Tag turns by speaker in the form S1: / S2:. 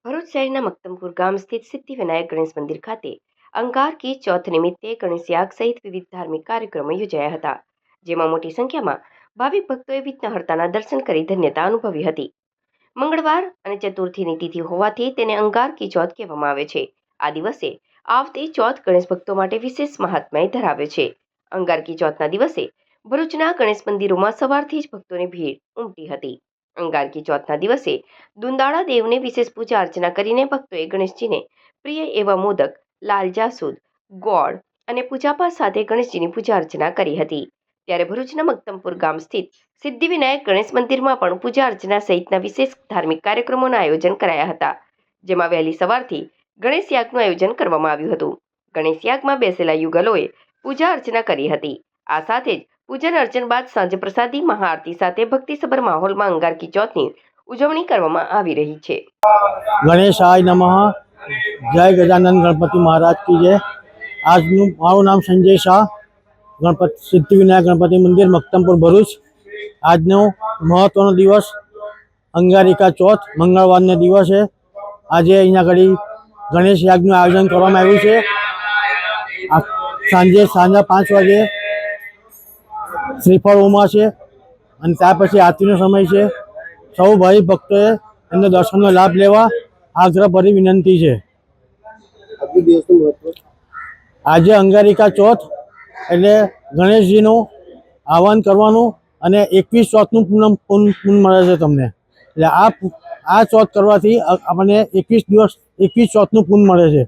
S1: ભરૂચ શહેરના મક્તમપુર ગામ સ્થિત સિદ્ધિવિનાયક ગણેશ મંદિર ખાતે અંગાર કી ચોથ નિમિત્તે ગણેશ યાગ સહિત વિવિધ ધાર્મિક કાર્યક્રમો યોજાયા હતા, જેમાં મોટી સંખ્યામાં ભાવિક ભક્તોએ વિઘ્નહર્તાના દર્શન કરી ધન્યતા અનુભવી હતી। મંગળવાર અને ચતુર્થીની તિથિ હોવાથી તેને અંગાર કી ચોથ કહેવામાં આવે છે। આ દિવસે આવતી ચોથ ગણેશ ભક્તો માટે વિશેષ મહાત્મ્ય ધરાવે છે। અંગાર કી ચોથના દિવસે ભરૂચના ગણેશ મંદિરોમાં સવારથી જ ભક્તોની ભીડ ઉમટી હતી। અંગાર કી ચોથના દિવસે દુંદાળા દેવને વિશેષ પૂજા અર્ચના કરીને ભક્તોએ ગણેશજીને પ્રિય એવા મોદક, લાલ જાસૂદ, ગોળ અને પૂજાપાઠ સાથે ગણેશજીની પૂજા અર્ચના કરી હતી। ત્યારે ભરૂચના મક્તમપુર ગામ સ્થિત સિદ્ધિવિનાયક ગણેશ મંદિરમાં પણ પૂજા અર્ચના સહિતના વિશેષ ધાર્મિક કાર્યક્રમોના આયોજન કરાયા હતા, જેમાં વહેલી સવારથી ગણેશ યાગનું આયોજન કરવામાં આવ્યું હતું। ગણેશ યાગમાં બેસેલા યુગલોએ પૂજા અર્ચના કરી હતી। આ સાથે જ પૂજન અર્ચન બાદ સાંજે પ્રસાદી મહાઆરતી સાથે ભક્તિસભર માહોલમાં અંગાર કી ચોથની ઉજવણી કરવામાં આવી રહી છે।
S2: ગણેશાય નમઃ। જય ગજાનંદ ગણપતિ મહારાજ की जय। આજનું મારું નામ સંજય શાહ, ગણપતિ સિદ્ધિવિનાયક ગણપતિ મંદિર મક્તમપુર ભરૂચ। આજનો મહત્વનો દિવસ અંગારિકા ચોથ મંગળવારનો દિવસ છે। આજે અહીંયા ઘડી ગણેશ યાગનું આયોજન કરવામાં આવ્યું છે। સાંજે 5 વાગે શ્રીફળ હોમા છે અને ત્યાર પછી આરતીનો સમય છે। સૌ ભાઈ ભક્તોએ એમને દર્શનનો લાભ લેવા આગ્રહભરી વિનંતી છે। આજે અંગારિકા ચોથ એટલે ગણેશજીનું આહવાન કરવાનું અને 21 ચોથનું પૂનમ મળે છે તમને। એટલે આ ચોથ કરવાથી આપણને 21 ચોથનું પૂન મળે છે।